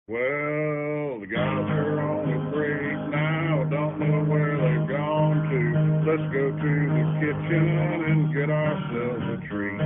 Well, the guys are on the break now. Don't know where they've gone to. Let's go to the kitchen and get ourselves a treat.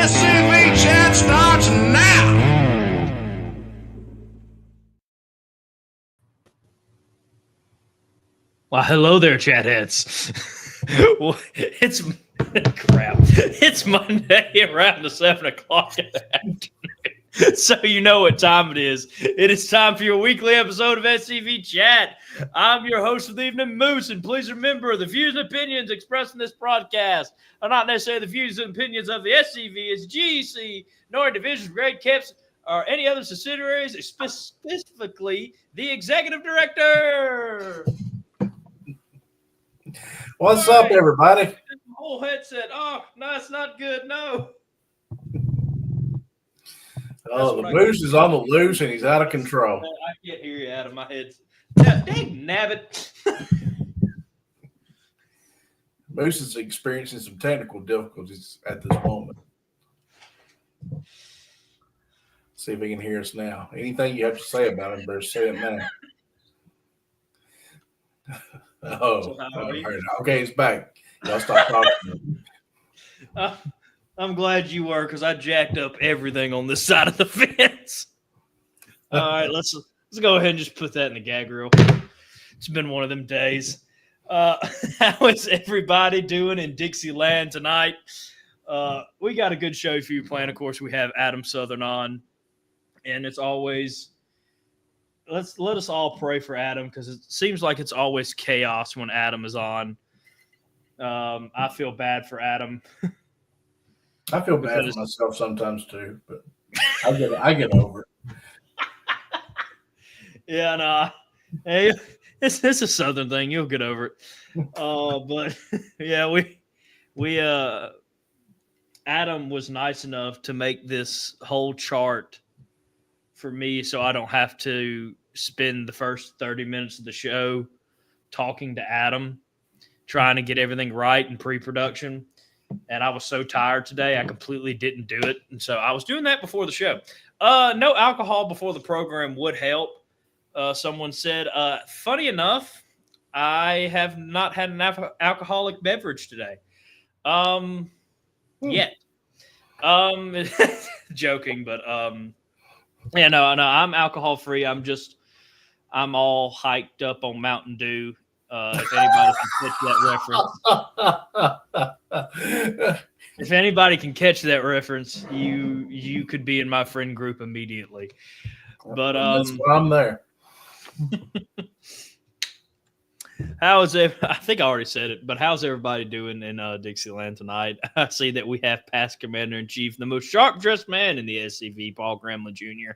SCV chat starts now. Well, hello there, chat heads. Well, it's crap. It's Monday around the 7 o'clock in the afternoon. So you know what time it is. It is time for your weekly episode of SCV Chat. I'm your host for the evening, Moose, and please remember the views and opinions expressed in this broadcast are not necessarily the views and opinions of the SCV, its GEC, nor divisions, grade caps, or any other subsidiaries, specifically the executive director. What's up, everybody? Whole headset. Oh, no, it's not good. No. Oh, the Moose is on the loose and he's out of control. I can't hear you out of my head. Dang nabbit. Moose is experiencing some technical difficulties at this moment. See if he can hear us now. Anything you have to say about him, better say it now. Okay, he's back. Y'all stop talking. I'm glad you were, because I jacked up everything on this side of the fence. All right, let's go ahead and just put that in the gag reel. It's been one of them days. How is everybody doing in Dixieland tonight? We got a good show for you planned. Of course, we have Adam Southern on, and it's always let us all pray for Adam, because it seems like it's always chaos when Adam is on. I feel bad for Adam. I feel bad for myself sometimes too, but I get over it. Yeah, no. Hey, it's a Southern thing. You'll get over it. But yeah, we Adam was nice enough to make this whole chart for me, so I don't have to spend the first 30 minutes of the show talking to Adam, trying to get everything right in pre-production. And I was so tired today, I completely didn't do it. And so I was doing that before the show. No alcohol before the program would help. Someone said, funny enough, I have not had an alcoholic beverage today. Yet. Joking, but yeah, no, I'm alcohol free. I'm all hyped up on Mountain Dew. If anybody can catch that reference, if anybody can catch that reference, you could be in my friend group immediately. But that's why I'm there. How is it? I think I already said it, but how's everybody doing in Dixieland tonight? I see that we have past Commander in Chief, the most sharp dressed man in the SCV, Paul Gremlin Jr.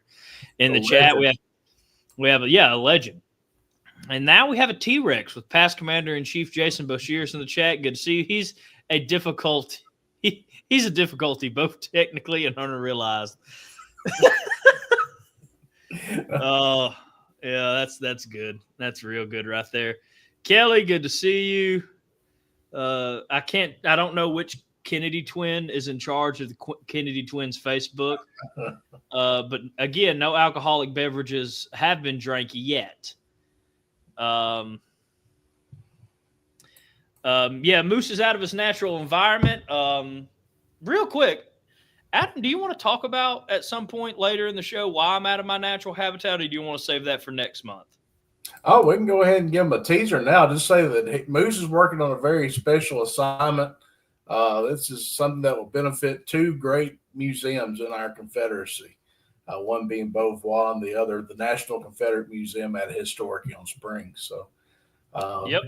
in the chat. We have a legend. And now we have a T-Rex with past Commander in Chief Jason Boshiers in the chat. Good to see you. He's a difficulty. He's a difficulty, both technically and unrealized. Oh, yeah, that's good. That's real good right there. Kelly, good to see you. I don't know which Kennedy twin is in charge of the Kennedy twins Facebook. But again, no alcoholic beverages have been drank yet. Yeah, Moose is out of his natural environment. Real quick, Adam, do you want to talk about at some point later in the show why I'm out of my natural habitat, or do you want to save that for next month? Oh, we can go ahead and give him a teaser now. Just say that Moose is working on a very special assignment. This is something that will benefit two great museums in our Confederacy. One being Beauvoir and the other, the National Confederate Museum at Historic Elm Springs. So, Yep.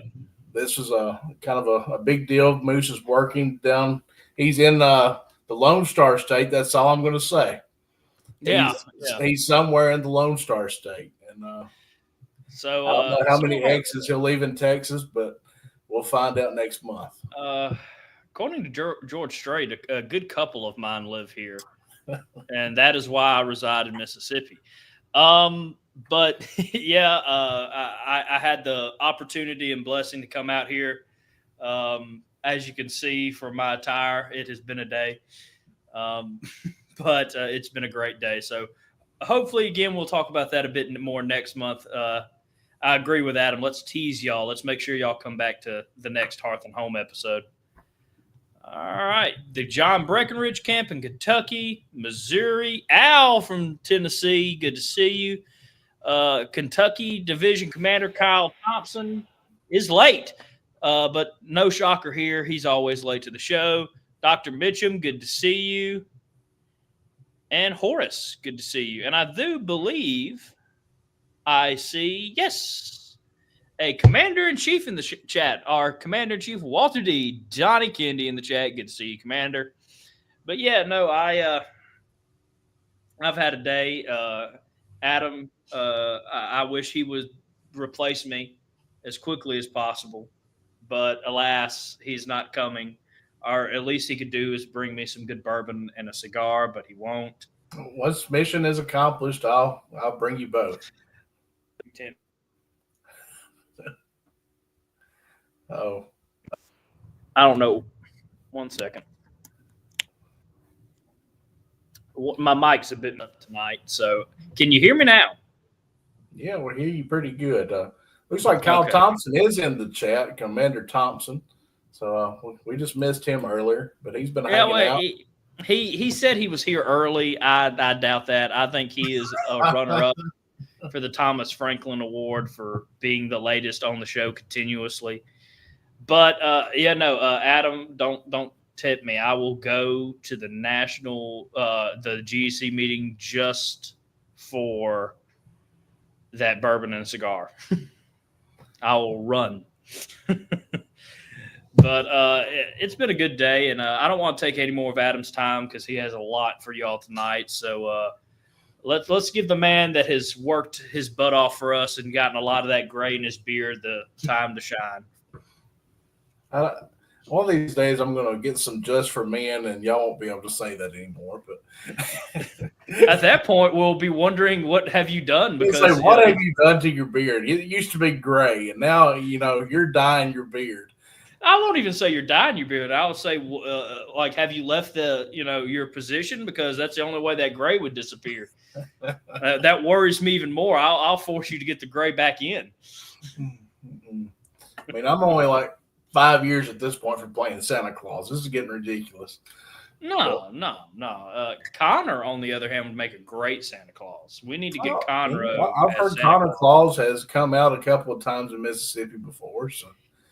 This is a kind of a big deal. Moose is working down. He's in the Lone Star State. That's all I'm going to say. Yeah, he's somewhere in the Lone Star State, and so I don't know how many exits he'll leave in Texas, but we'll find out next month. According to George Strait, a good couple of mine live here, and that is why I reside in Mississippi. But yeah, I had the opportunity and blessing to come out here. As you can see from my attire, it has been a day, but it's been a great day. So hopefully, again, we'll talk about that a bit more next month. I agree with Adam. Let's tease y'all. Let's make sure y'all come back to the next Hearth and Home episode. All right. The John Breckenridge camp in Kentucky, Missouri. Al from Tennessee. Good to see you. Kentucky Division Commander Kyle Thompson is late, but no shocker here. He's always late to the show. Dr. Mitchum, good to see you. And Horace, good to see you. And I do believe I see, yes, a Commander-in-Chief in the chat. Our Commander-in-Chief, Walter D. Johnny Kendi in the chat. Good to see you, Commander. But yeah, no, I've had a day. Adam, I wish he would replace me as quickly as possible. But alas, he's not coming. Or at least he could do is bring me some good bourbon and a cigar, but he won't. Once mission is accomplished, I'll bring you both. Oh, I don't know. 1 second. My mic's a bit up tonight, so can you hear me now? Yeah, we hear you pretty good. Looks like Kyle Thompson is in the chat, Commander Thompson. So we just missed him earlier, but he's been hanging out. He said he was here early. I doubt that. I think he is a runner-up for the Thomas Franklin Award for being the latest on the show continuously. But Adam, don't tip me. I will go to the national, the GEC meeting just for that bourbon and cigar. I will run. But it's been a good day, and I don't want to take any more of Adam's time because he has a lot for y'all tonight. So let's give the man that has worked his butt off for us and gotten a lot of that gray in his beard the time to shine. One of these days, I'm going to get some Just for Men, and y'all won't be able to say that anymore. But at that point, we'll be wondering, what have you done? Because say, what have you done to your beard? It used to be gray, and now you're dyeing your beard. I won't even say you're dyeing your beard. I would say, like, have you left your position? Because that's the only way that gray would disappear. That worries me even more. I'll force you to get the gray back in. I mean, I'm only like 5 years at this point for playing Santa Claus. This is getting ridiculous. No. Connor, on the other hand, would make a great Santa Claus. We need to get Connor. I've heard Connor Claus has come out a couple of times in Mississippi before, so.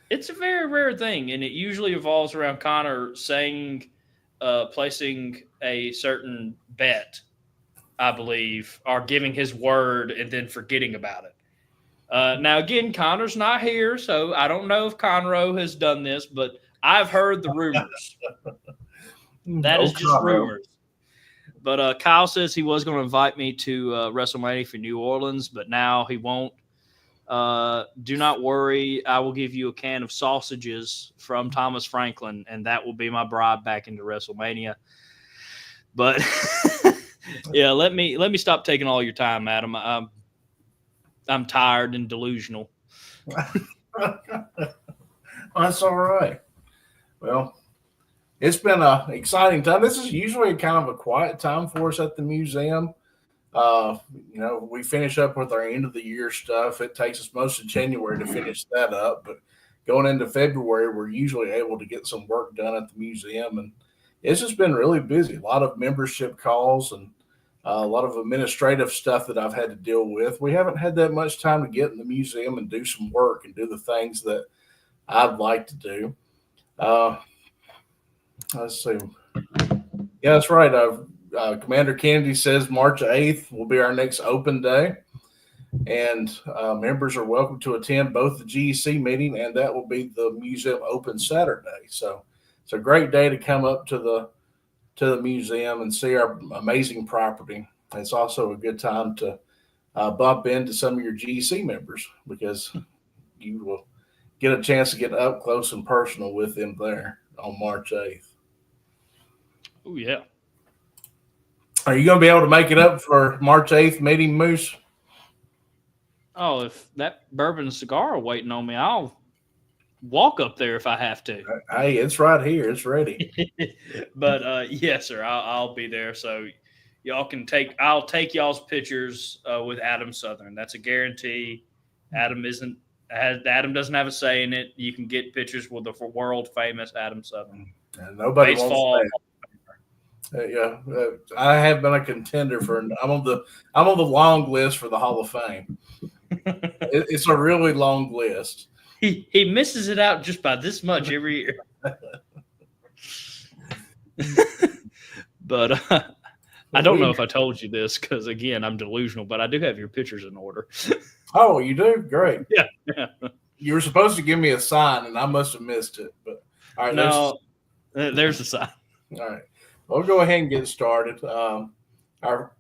It's a very rare thing, and it usually evolves around Connor saying, placing a certain bet, I believe, or giving his word and then forgetting about it. Now, again, Connor's not here, so I don't know if Conroe has done this, but I've heard the rumors. That is just rumors. But Kyle says he was going to invite me to WrestleMania for New Orleans, but now he won't. Do not worry. I will give you a can of sausages from Thomas Franklin, and that will be my bribe back into WrestleMania. But yeah, let me stop taking all your time, Adam. I'm tired and delusional. That's all right. Well, it's been an exciting time. This is usually kind of a quiet time for us at the museum. We finish up with our end of the year stuff. It takes us most of January to finish that up, but going into February, we're usually able to get some work done at the museum, and it's just been really busy. A lot of membership calls and a lot of administrative stuff that I've had to deal with. We haven't had that much time to get in the museum and do some work and do the things that I'd like to do. Let's see. Yeah, that's right. Commander Kennedy says March 8th will be our next open day, and members are welcome to attend both the GEC meeting and that will be the museum open Saturday. So it's a great day to come up to the museum and see our amazing property. It's also a good time to bump into some of your GEC members because you will get a chance to get up close and personal with them there on March 8th. Oh, yeah. Are you going to be able to make it up for March 8th meeting, Moose? Oh, if that bourbon cigar are waiting on me, I'll walk up there if I have to. Hey, it's right here. It's ready. But yes, sir, I'll be there. So y'all can I'll take y'all's pictures with Adam Southern. That's a guarantee. Adam doesn't have a say in it. You can get pictures with the world famous Adam Southern. And nobody Baseball. wants that. I have been a contender for. I'm on the long list for the Hall of Fame. It's a really long list. He misses it out just by this much every year. But I don't know if I told you this because again I'm delusional, but I do have your pictures in order. Oh, you do? Great. Yeah. You were supposed to give me a sign, and I must have missed it. But all right, no, there's the sign. All right. We'll go ahead and get started. We're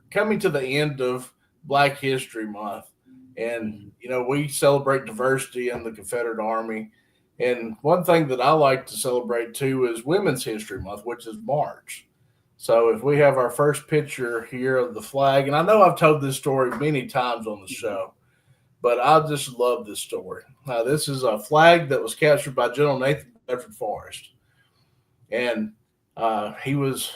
coming to the end of Black History Month, and we celebrate diversity in the Confederate Army. And one thing that I like to celebrate too is Women's History Month, which is March. So if we have our first picture here of the flag, and I know I've told this story many times on the show, but I just love this story. This is a flag that was captured by General Nathan Bedford Forrest, and he was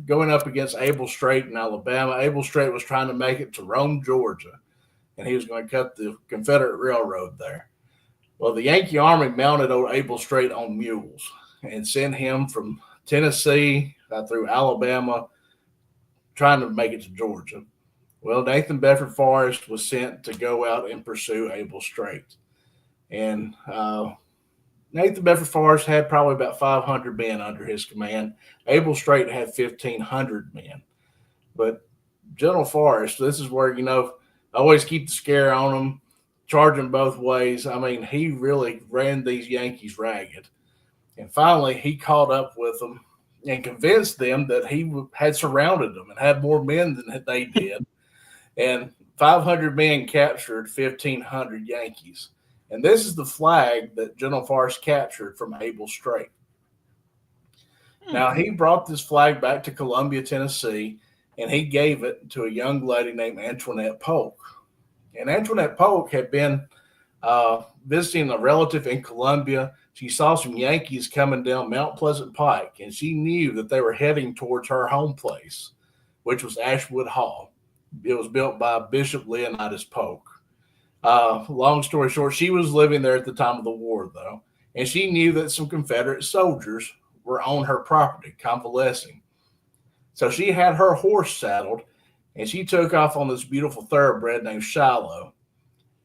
going up against Abel Strait in Alabama. Abel Strait was trying to make it to Rome, Georgia, and he was going to cut the Confederate Railroad there. Well, the Yankee Army mounted old Abel Strait on mules and sent him from Tennessee through Alabama, trying to make it to Georgia. Well, Nathan Bedford Forrest was sent to go out and pursue Abel Strait. And Nathan Bedford Forrest had probably about 500 men under his command. Abel Strait had 1,500 men. But General Forrest, this is where, always keep the scare on them, charge them both ways. I mean, he really ran these Yankees ragged. And finally, he caught up with them and convinced them that he had surrounded them and had more men than they did. And 500 men captured 1,500 Yankees. And this is the flag that General Forrest captured from Able Strait. Now, he brought this flag back to Columbia, Tennessee, and he gave it to a young lady named Antoinette Polk. And Antoinette Polk had been visiting a relative in Columbia. She saw some Yankees coming down Mount Pleasant Pike, and she knew that they were heading towards her home place, which was Ashwood Hall. It was built by Bishop Leonidas Polk. Long story short, she was living there at the time of the war, though, and she knew that some Confederate soldiers were on her property convalescing. So she had her horse saddled, and she took off on this beautiful thoroughbred named Shiloh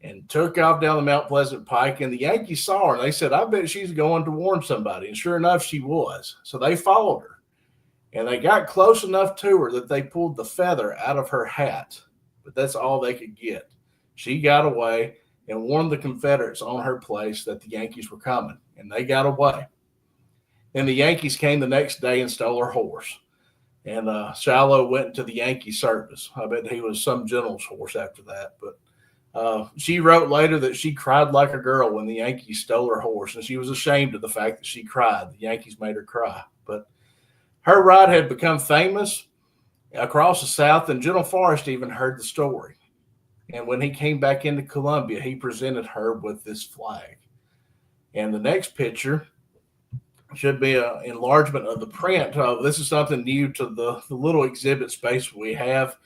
and took off down the Mount Pleasant Pike. And the Yankees saw her, and they said, I bet she's going to warn somebody. And sure enough, she was. So they followed her, and they got close enough to her that they pulled the feather out of her hat. But that's all they could get. She got away and warned the Confederates on her place that the Yankees were coming, and they got away. Then the Yankees came the next day and stole her horse. And Shiloh went into the Yankee service. I bet he was some general's horse after that. But she wrote later that she cried like a girl when the Yankees stole her horse, and she was ashamed of the fact that she cried. The Yankees made her cry. But her ride had become famous across the South, and General Forrest even heard the story. And when he came back into Columbia, he presented her with this flag. And the next picture should be an enlargement of the print. This is something new to the little exhibit space we have.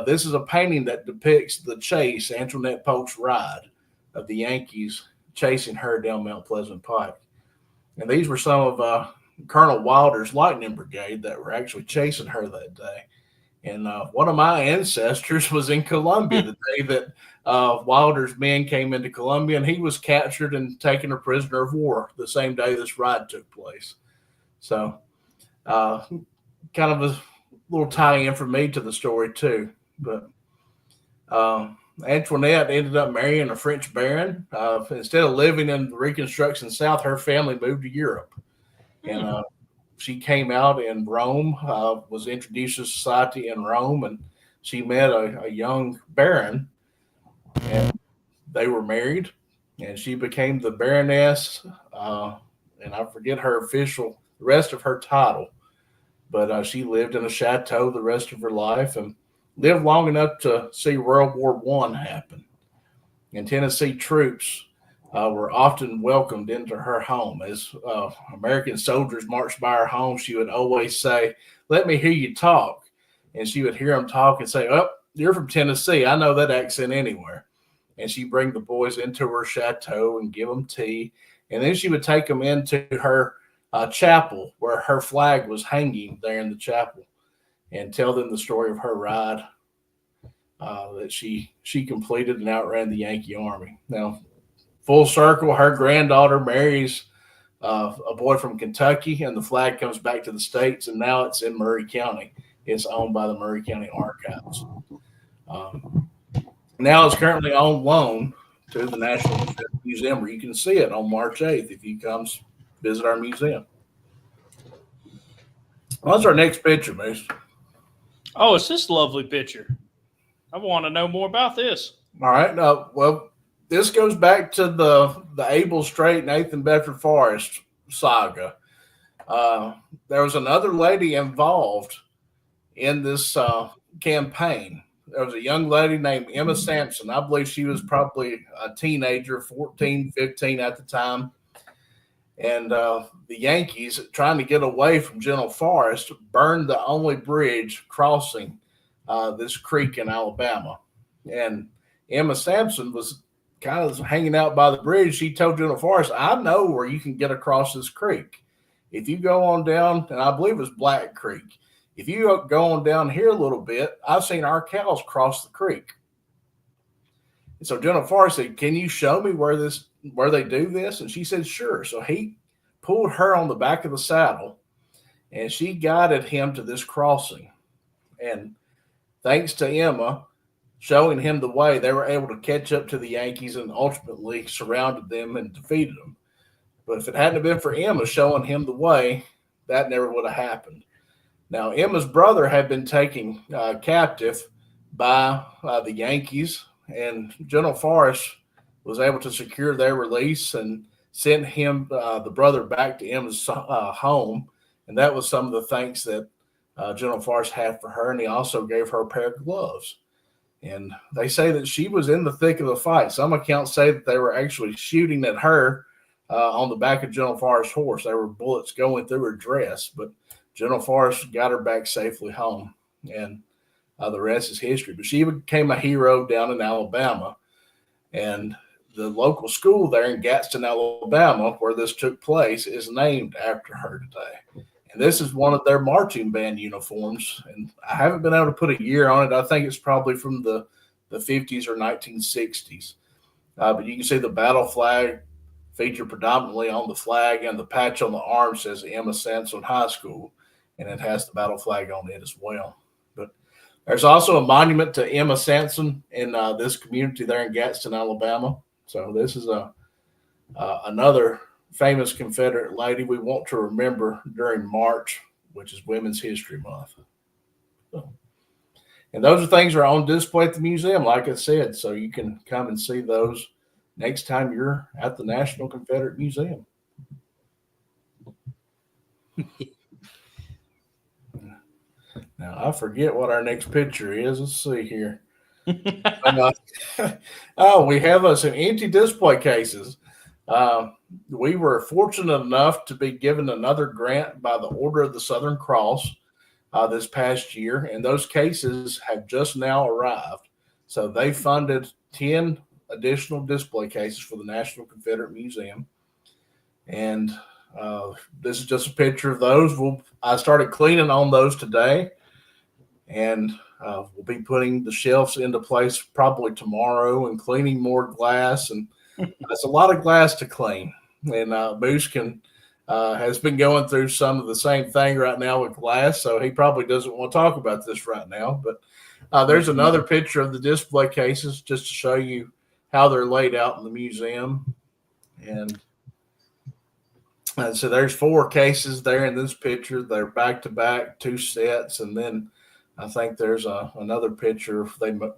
This is a painting that depicts the chase, Antoinette Polk's ride of the Yankees chasing her down Mount Pleasant Pike. And these were some of Colonel Wilder's Lightning Brigade that were actually chasing her that day. And one of my ancestors was in Columbia the day that Wilder's men came into Columbia, and he was captured and taken a prisoner of war the same day this ride took place. So kind of a little tie-in for me to the story too. But Antoinette ended up marrying a French baron. Instead of living in the Reconstruction South, her family moved to Europe. And she came out in Rome, was introduced to society in Rome, and she met a young baron, and they were married, and she became the Baroness, and I forget the rest of her title, but she lived in a chateau the rest of her life and lived long enough to see World War I happen. And Tennessee troops were often welcomed into her home. As American soldiers marched by her home, she would always say, "Let me hear you talk." And she would hear them talk and say, "Oh, you're from Tennessee. I know that accent anywhere." And she'd bring the boys into her chateau and give them tea. And then she would take them into her chapel where her flag was hanging there in the chapel and tell them the story of her ride that she completed and outran the Yankee Army. Now, full circle, her granddaughter marries a boy from Kentucky, and the flag comes back to the States, and now it's in Murray County. It's owned by the Murray County Archives. Now it's currently on loan to the National Confederate Museum, where you can see it on March 8th if you come visit our museum. What's our next picture, Moose? Oh, it's this lovely picture. I want to know more about this. All right. Well, this goes back to the Able Strait Nathan Bedford Forrest saga. There was another lady involved in this campaign. There was a young lady named Emma Sampson. I believe she was probably a teenager, 14, 15 at the time. And the Yankees, trying to get away from General Forrest, burned the only bridge crossing this creek in Alabama. And Emma Sampson was kind of hanging out by the bridge. She told General Forrest, "I know where you can get across this creek. If you go on down," and I believe it was Black Creek, "if you go on down here a little bit, I've seen our cows cross the creek." And so General Forrest said, "Can you show me where they do this?" And she said, "Sure." So he pulled her on the back of the saddle, and she guided him to this crossing. And thanks to Emma, showing him the way, they were able to catch up to the Yankees and ultimately surrounded them and defeated them. But if it hadn't been for Emma showing him the way, that never would have happened. Now, Emma's brother had been taken captive by the Yankees, and General Forrest was able to secure their release and sent him, the brother, back to Emma's home. And that was some of the thanks that General Forrest had for her. And he also gave her a pair of gloves. And they say that she was in the thick of the fight. Some accounts say that they were actually shooting at her on the back of General Forrest's horse. There were bullets going through her dress, but General Forrest got her back safely home. And the rest is history. But she became a hero down in Alabama. And the local school there in Gadsden, Alabama, where this took place, is named after her today. And this is one of their marching band uniforms. And I haven't been able to put a year on it. I think it's probably from the 50s or 1960s. But you can see the battle flag featured predominantly on the flag, and the patch on the arm says Emma Sansom High School, and it has the battle flag on it as well. But there's also a monument to Emma Sansom in this community there in Gadsden, Alabama. So this is another famous Confederate lady we want to remember during March, which is Women's History Month. So, and those are things that are on display at the museum, like I said, so you can come and see those next time you're at the National Confederate Museum. Now, I forget what our next picture is. Let's see here. We have some empty display cases. We were fortunate enough to be given another grant by the Order of the Southern Cross this past year, and those cases have just now arrived. So they funded 10 additional display cases for the National Confederate Museum. And this is just a picture of those. I started cleaning on those today, and we'll be putting the shelves into place probably tomorrow and cleaning more glass. And that's a lot of glass to clean. And Moose has been going through some of the same thing right now with glass, so he probably doesn't want to talk about this right now. But there's another picture of the display cases just to show you how they're laid out in the museum. And so there's 4 cases there in this picture. They're back to back, 2 sets, and then I think there's another picture.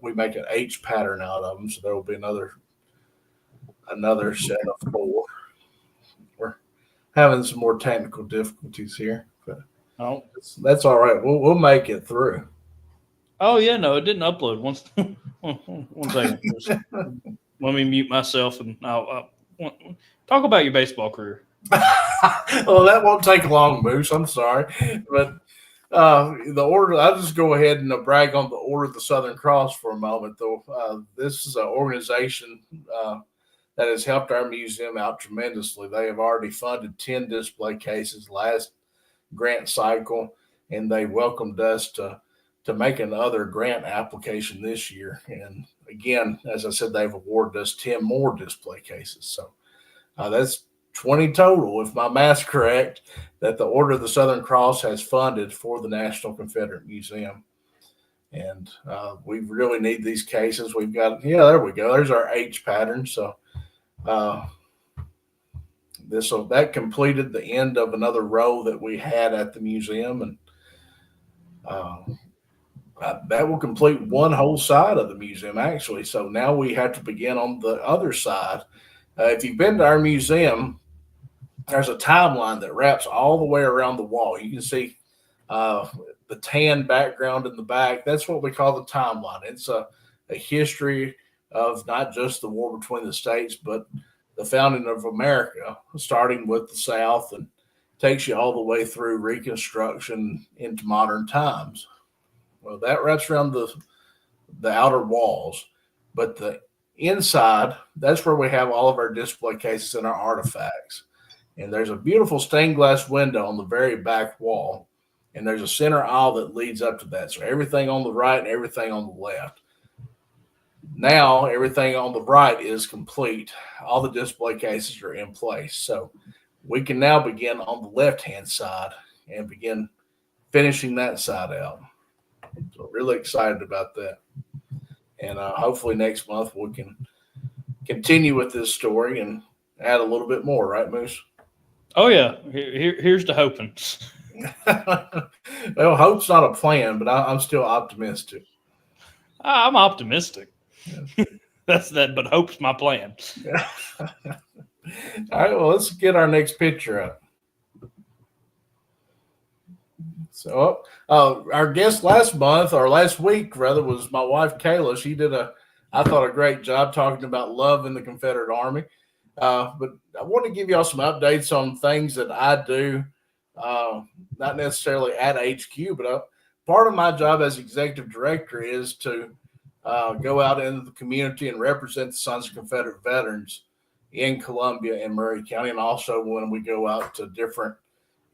We make an H pattern out of them, so there will be another set of 4. We're having some more technical difficulties here, but that's all right. We'll make it through. Oh yeah, no, it didn't upload. One second. Let me mute myself, and I'll talk about your baseball career. Well, that won't take long, Moose. I'm sorry, but the order. I'll just go ahead and brag on the Order of the Southern Cross for a moment, though. This is an organization that has helped our museum out tremendously. They have already funded 10 display cases last grant cycle, and they welcomed us to make another grant application this year. And again, as I said, they've awarded us 10 more display cases. So that's 20 total, if my math's correct, that the Order of the Southern Cross has funded for the National Confederate Museum. And we really need these cases. We've got, there we go. There's our H pattern. So that completed the end of another row that we had at the museum. And that will complete one whole side of the museum, actually. So now we have to begin on the other side. If you've been to our museum, there's a timeline that wraps all the way around the wall. You can see the tan background in the back. That's what we call the timeline. It's a history of not just the war between the states, but the founding of America, starting with the South, and takes you all the way through Reconstruction into modern times. Well, that wraps around the outer walls, but the inside, that's where we have all of our display cases and our artifacts. And there's a beautiful stained glass window on the very back wall, and there's a center aisle that leads up to that. So everything on the right and everything on the left. Now everything on the right is complete. All the display cases are in place. So we can now begin on the left-hand side and begin finishing that side out. So really excited about that. And hopefully next month we can continue with this story and add a little bit more, right, Moose? Oh yeah, here's the hoping. Well, hope's not a plan, but I'm still optimistic. I'm optimistic. Yeah. That's that, but hope's my plan. All right, well, let's get our next picture up. So, our guest last month, or last week rather, was my wife Kayla. She did I thought, a great job talking about love in the Confederate Army. But I want to give y'all some updates on things that I do, not necessarily at HQ, but part of my job as executive director is to go out into the community and represent the Sons of Confederate Veterans in Columbia and Murray County, and also when we go out to different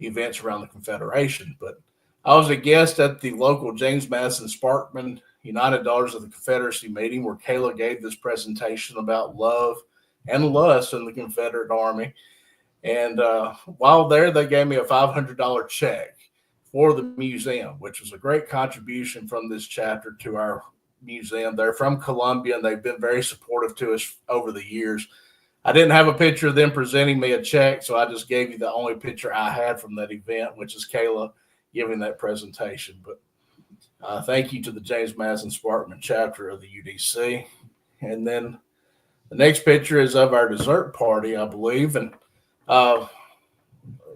events around the Confederation. But I was a guest at the local James Madison Sparkman United Daughters of the Confederacy meeting where Kayla gave this presentation about love and lust in the Confederate Army. And while there, they gave me a $500 check for the museum, which was a great contribution from this chapter to our museum. They're from Columbia, and they've been very supportive to us over the years. I didn't have a picture of them presenting me a check, so I just gave you the only picture I had from that event, which is Kayla giving that presentation. But thank you to the James Madison Sparkman chapter of the UDC. And then the next picture is of our dessert party, I believe, and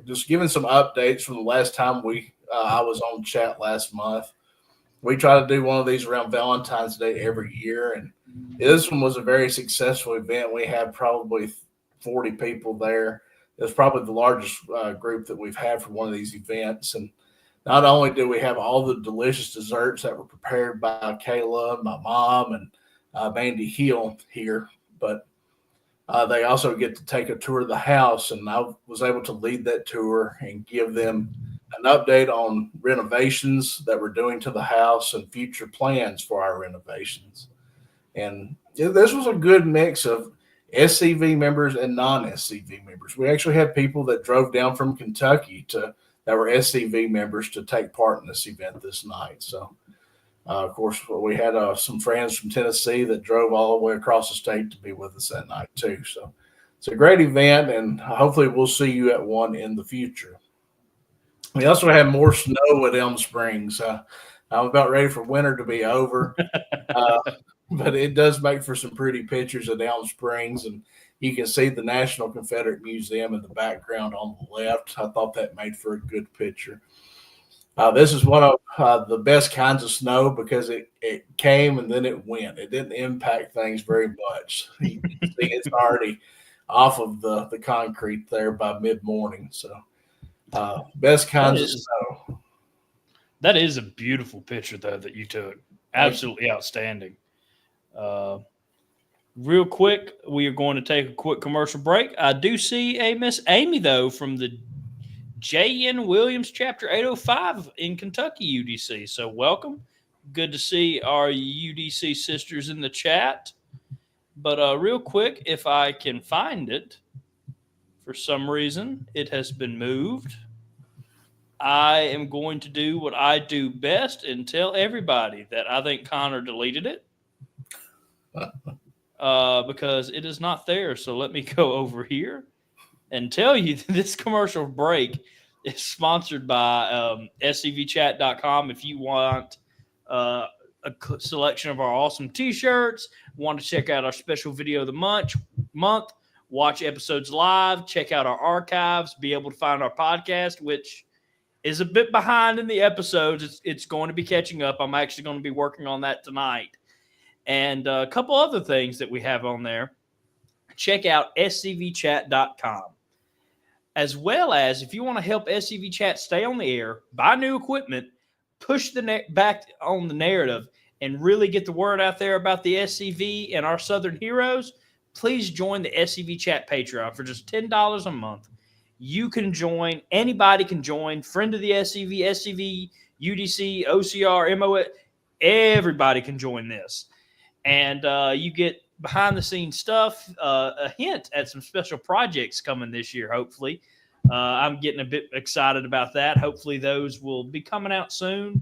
just giving some updates from the last time I was on chat last month. We try to do one of these around Valentine's Day every year, and this one was a very successful event. We had probably 40 people there. It was probably the largest group that we've had for one of these events. And not only do we have all the delicious desserts that were prepared by Kayla, my mom, and Mandy Hill here, but they also get to take a tour of the house. And I was able to lead that tour and give them an update on renovations that we're doing to the house and future plans for our renovations. And this was a good mix of SCV members and non-SCV members. We actually had people that drove down from Kentucky that were SCV members to take part in this event this night. So, of course, we had some friends from Tennessee that drove all the way across the state to be with us that night too. So it's a great event, and hopefully we'll see you at one in the future. We also had more snow at Elm Springs. I'm about ready for winter to be over, but it does make for some pretty pictures at Elm Springs, and you can see the National Confederate Museum in the background on the left. I thought that made for a good picture. This is one of the best kinds of snow because it came and then it went. It didn't impact things very much. You can see it's already off of the concrete there by mid-morning. So best kinds of snow. That is a beautiful picture, though, that you took. Absolutely outstanding. Real quick, we are going to take a quick commercial break. I do see a Miss Amy, though, from the J.N. Williams Chapter 805 in Kentucky UDC. So welcome. Good to see our UDC sisters in the chat. But real quick, if I can find it, for some reason, it has been moved. I am going to do what I do best and tell everybody that I think Connor deleted it because it is not there. So let me go over here and tell you that this commercial break is sponsored by scvchat.com. If you want a selection of our awesome t-shirts, want to check out our special video of the month, watch episodes live, check out our archives, be able to find our podcast, which is a bit behind in the episodes. It's going to be catching up. I'm actually going to be working on that tonight. And a couple other things that we have on there. Check out scvchat.com. As well as if you want to help SCV Chat stay on the air, buy new equipment, push the back on the narrative, and really get the word out there about the SCV and our Southern heroes, please join the SCV Chat Patreon for just $10 a month. You can join. Anybody can join. Friend of the SCV, UDC, OCR, MO, everybody can join this. And you get behind-the-scenes stuff, a hint at some special projects coming this year, hopefully. I'm getting a bit excited about that. Hopefully those will be coming out soon.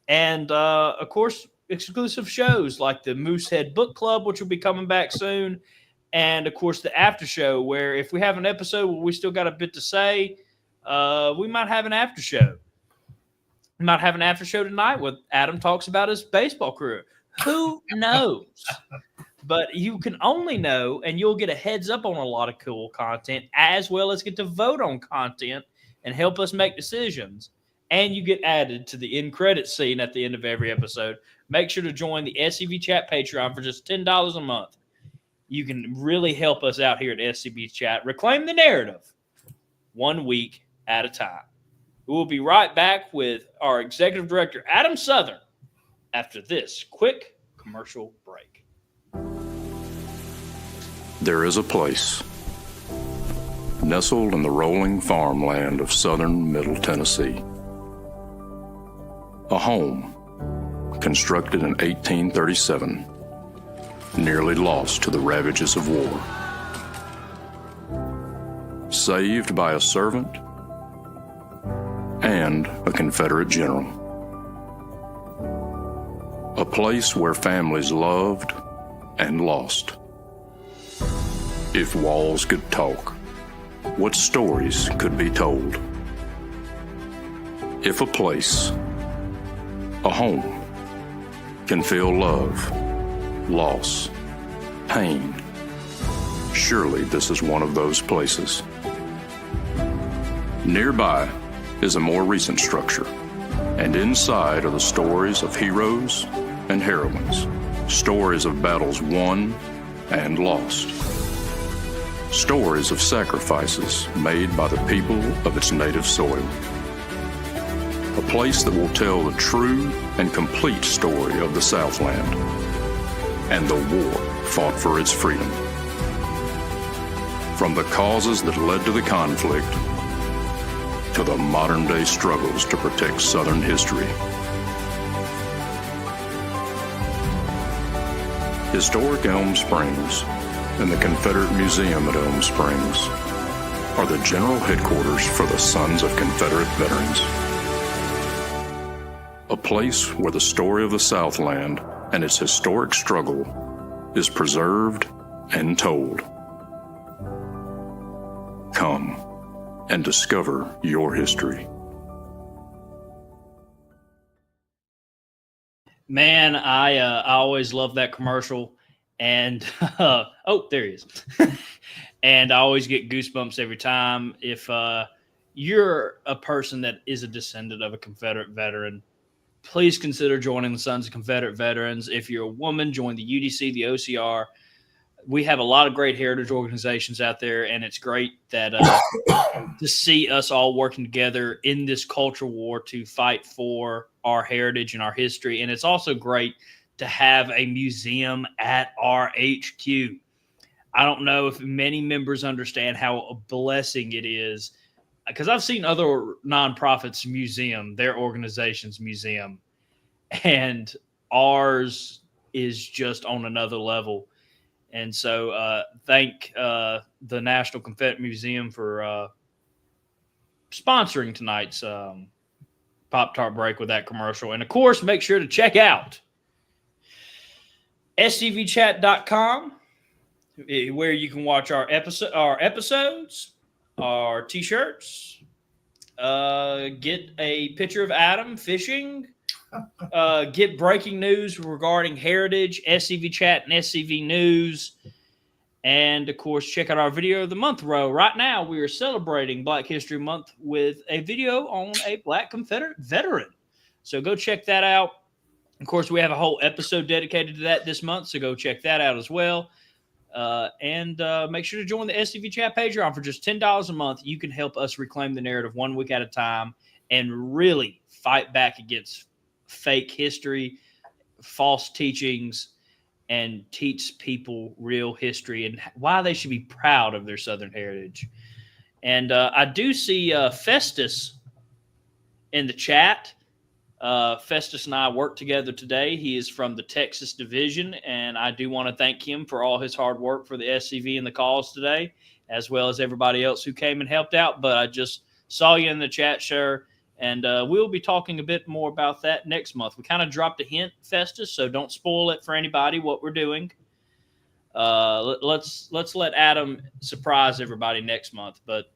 And, of course, exclusive shows like the Moosehead Book Club, which will be coming back soon. And, of course, the after show, where if we have an episode where we still got a bit to say, we might have an after show. We might have an after show tonight where Adam talks about his baseball career. Who knows? But you can only know, and you'll get a heads up on a lot of cool content, as well as get to vote on content and help us make decisions. And you get added to the end credit scene at the end of every episode. Make sure to join the SCV Chat Patreon for just $10 a month. You can really help us out here at SCV Chat. Reclaim the narrative 1 week at a time. We'll be right back with our executive director, Adam Southern, after this quick commercial break. There is a place nestled in the rolling farmland of southern Middle Tennessee. A home constructed in 1837, nearly lost to the ravages of war. Saved by a servant and a Confederate general. A place where families loved and lost. If walls could talk, what stories could be told? If a place, a home, can feel love, loss, pain, surely this is one of those places. Nearby is a more recent structure, and inside are the stories of heroes and heroines, stories of battles won and lost, stories of sacrifices made by the people of its native soil. A place that will tell the true and complete story of the Southland and the war fought for its freedom. From the causes that led to the conflict to the modern-day struggles to protect Southern history. Historic Elm Springs and the Confederate Museum at Elm Springs are the general headquarters for the Sons of Confederate Veterans. A place where the story of the Southland and its historic struggle is preserved and told. Come and discover your history. Man, I always love that commercial. And, oh, there he is. And I always get goosebumps every time. If you're a person that is a descendant of a Confederate veteran, please consider joining the Sons of Confederate Veterans. If you're a woman, join the UDC, the OCR. We have a lot of great heritage organizations out there, and it's great that to see us all working together in this culture war to fight for our heritage and our history. And it's also great to have a museum at our HQ. I don't know if many members understand how a blessing it is, because I've seen other nonprofits museum, their organization's museum, and ours is just on another level. And so thank the National Confederate Museum for sponsoring tonight's Pop-Tart break with that commercial. And, of course, make sure to check out scvchat.com, where you can watch our episodes, our T-shirts, get a picture of Adam fishing, get breaking news regarding heritage, SCV Chat and SCV News, and, of course, check out our Video of the Month row. Right now, we are celebrating Black History Month with a video on a Black Confederate veteran. So go check that out. Of course, we have a whole episode dedicated to that this month, so go check that out as well. And make sure to join the SCV Chat Patreon for just $10 a month. You can help us reclaim the narrative 1 week at a time and really fight back against fake history, false teachings, and teach people real history and why they should be proud of their Southern heritage. And I do see Festus in the chat. Festus and I worked together today. He is from the Texas division, and I do want to thank him for all his hard work for the SCV and the calls today, as well as everybody else who came and helped out. But I just saw you in the chat, sir, And we'll be talking a bit more about that next month. We kind of dropped a hint, Festus, so don't spoil it for anybody what we're doing. Let's let Adam surprise everybody next month. But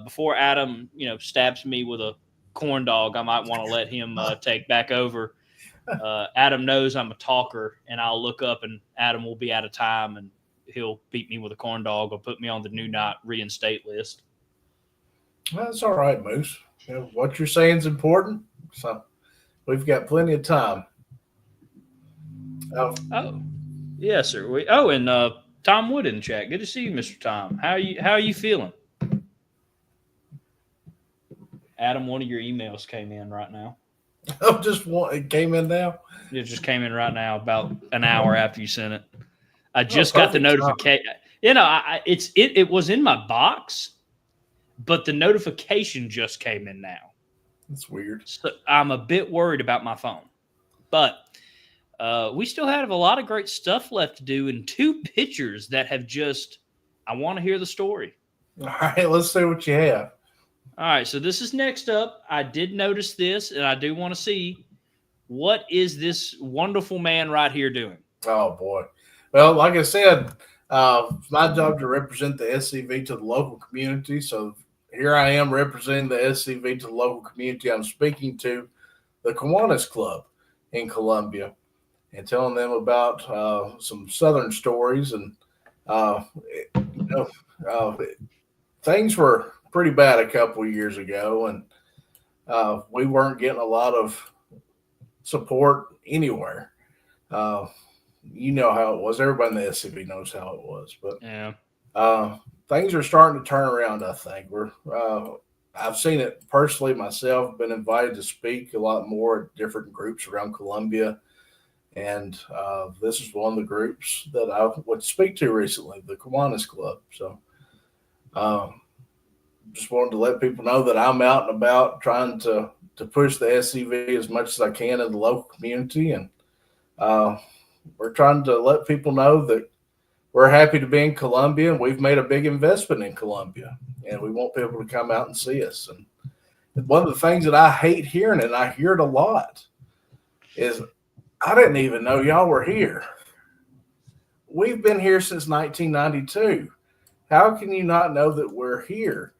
before Adam, stabs me with a corn dog, I might want to let him take back over. Adam knows I'm a talker, and I'll look up, and Adam will be out of time, and he'll beat me with a corn dog or put me on the new not reinstate list. Well, that's all right, Moose. What you're saying is important, so we've got plenty of time. Oh, yes, sir. And Tom Wood in the chat. Good to see you, Mr. Tom. How are you feeling? Adam, one of your emails came in right now. Oh, it came in now? It just came in right now, about an hour after you sent it. I just got the notification. It was in my box, but the notification just came in now. That's weird. So I'm a bit worried about my phone. But we still have a lot of great stuff left to do, and 2 pictures that have I want to hear the story. All right, let's see what you have. All right, so this is next up. I did notice this, and I do want to see, what is this wonderful man right here doing? Oh, boy. Well, like I said, it's my job to represent the SCV to the local community. So here I am representing the SCV to the local community. I'm speaking to the Kiwanis Club in Columbia and telling them about some Southern stories. And, things were pretty bad a couple of years ago, and we weren't getting a lot of support anywhere. You know how it was. Everybody in the SCV knows how it was. But yeah, things are starting to turn around, I think. I've seen it personally myself, been invited to speak a lot more at different groups around Columbia. And this is one of the groups that I would speak to recently, the Kiwanis Club. So just wanted to let people know that I'm out and about trying to push the SCV as much as I can in the local community. And we're trying to let people know that we're happy to be in Columbia, and we've made a big investment in Columbia, and we want people to come out and see us. And one of the things that I hate hearing, and I hear it a lot, is I didn't even know y'all were here. We've been here since 1992. How can you not know that we're here?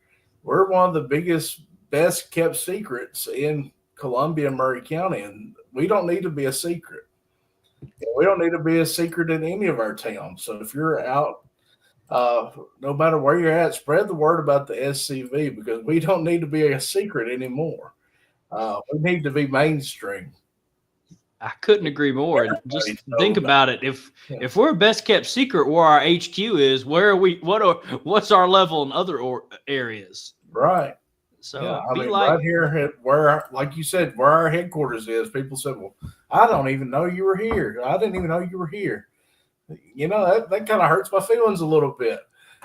We're one of the biggest, best kept secrets in Columbia and Murray County, and we don't need to be a secret. We don't need to be a secret in any of our towns. So if you're out, no matter where you're at, spread the word about the SCV, because we don't need to be a secret anymore. We need to be mainstream. I couldn't agree more. And just think about it. If we're best kept secret where our HQ is, where are we? What's our level in other areas? Right. So right here, where, like you said, where our headquarters is, people said, "Well, I don't even know you were here. I didn't even know you were here." That kind of hurts my feelings a little bit.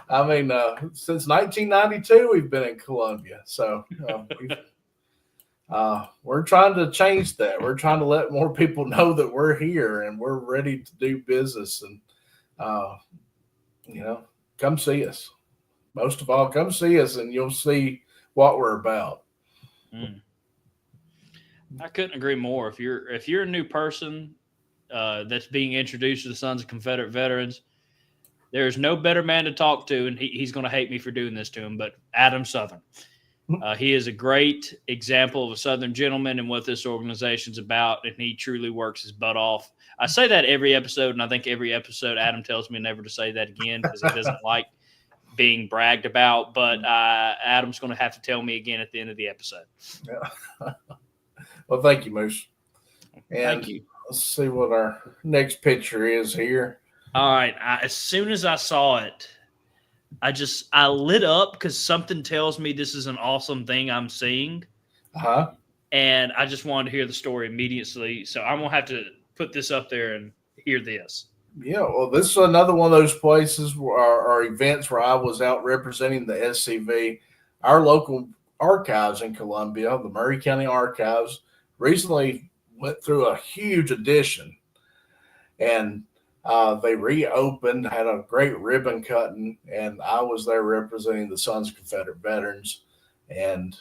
I mean, since 1992, we've been in Columbia, so we're trying to change that. We're trying to let more people know that we're here and we're ready to do business. And come see us. Most of all, come see us, and you'll see what we're about. I couldn't agree more. If you're a new person that's being introduced to the Sons of Confederate Veterans, there's no better man to talk to, and he's going to hate me for doing this to him, but Adam Southern. He is a great example of a Southern gentleman and what this organization's about, and he truly works his butt off. I say that every episode, and I think every episode Adam tells me never to say that again because he doesn't like being bragged about, but Adam's going to have to tell me again at the end of the episode. Yeah. Well, thank you, Moose. And thank you. Let's see what our next picture is here. All right. As soon as I saw it, I lit up because something tells me this is an awesome thing I'm seeing. And I just wanted to hear the story immediately. So I'm going to have to put this up there and hear this. Yeah, well, this is another one of those places or events where I was out representing the SCV. Our local archives in Columbia, the Murray County Archives, recently went through a huge addition. And they reopened, had a great ribbon cutting, and I was there representing the Sons of Confederate Veterans. And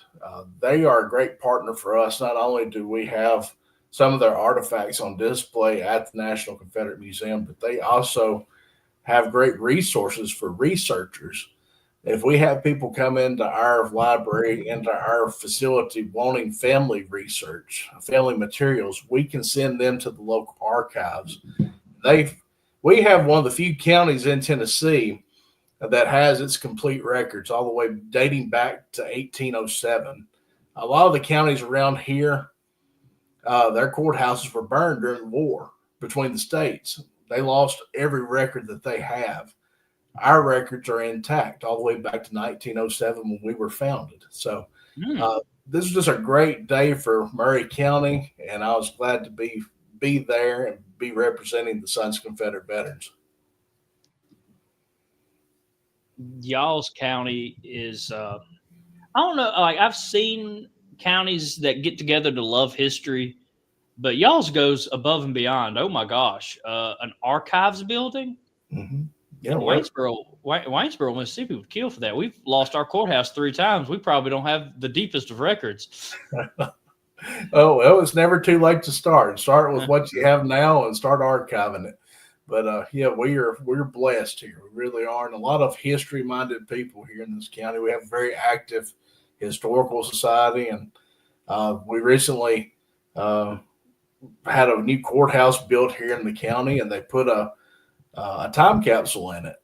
they are a great partner for us. Not only do we have some of their artifacts on display at the National Confederate Museum, but they also have great resources for researchers. If we have people come into our library, into our facility wanting family research, family materials, we can send them to the local archives. We have one of the few counties in Tennessee that has its complete records all the way dating back to 1807. A lot of the counties around here, their courthouses were burned during the war between the states. They lost every record that they have. Our records are intact all the way back to 1907 when we were founded. So this is just a great day for Maury County, and I was glad to be there and be representing the Sons of Confederate Veterans. Y'all's county is I don't know, like I've seen counties that get together to love history, but y'all's goes above and beyond. Oh my gosh. An archives building Yeah, in Waynesboro, Mississippi would kill for that. We've lost our courthouse 3 times. We probably don't have the deepest of records. Oh, well, it's never too late to start. Start with what you have now and start archiving it. But yeah, we're blessed here. We really are, and a lot of history-minded people here in this county. We have a very active historical society, and we recently had a new courthouse built here in the county, and they put a time capsule in it,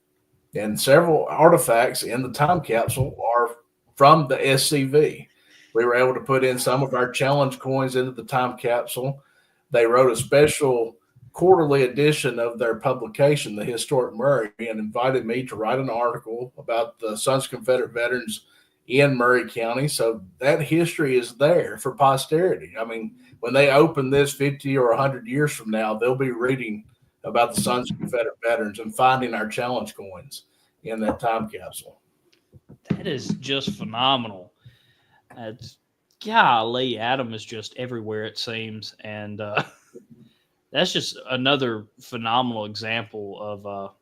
and several artifacts in the time capsule are from the SCV. We were able to put in some of our challenge coins into the time capsule. They wrote a special quarterly edition of their publication, The Historic Maury, and invited me to write an article about the Sons of Confederate Veterans in Maury County. So that history is there for posterity. I mean, when they open this 50 or 100 years from now, they'll be reading about the Sons of Confederate Veterans and finding our challenge coins in that time capsule. That is just phenomenal. Golly, Adam is just everywhere, it seems. And that's just another phenomenal example of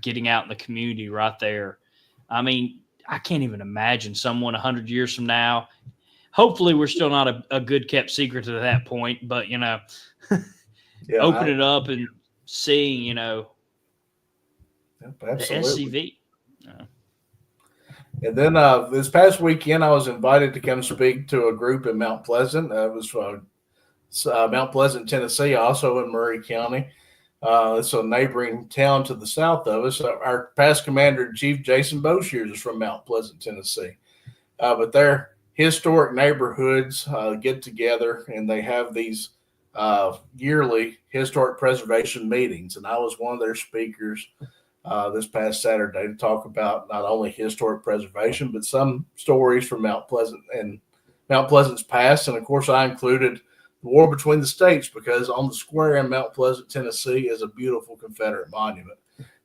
getting out in the community right there. I mean, I can't even imagine someone 100 years from now. Hopefully, we're still not a good kept secret to that point, but open it up and seeing, the SCV. And then this past weekend, I was invited to come speak to a group in Mount Pleasant. It was Mount Pleasant, Tennessee, also in Maury County. It's a neighboring town to the south of us. Our past commander-in-chief, Jason Boshears, is from Mount Pleasant, Tennessee. But their historic neighborhoods get together, and they have these yearly historic preservation meetings. And I was one of their speakers this past Saturday to talk about not only historic preservation, but some stories from Mount Pleasant and Mount Pleasant's past. And of course, I included the war between the states, because on the square in Mount Pleasant, Tennessee, is a beautiful Confederate monument.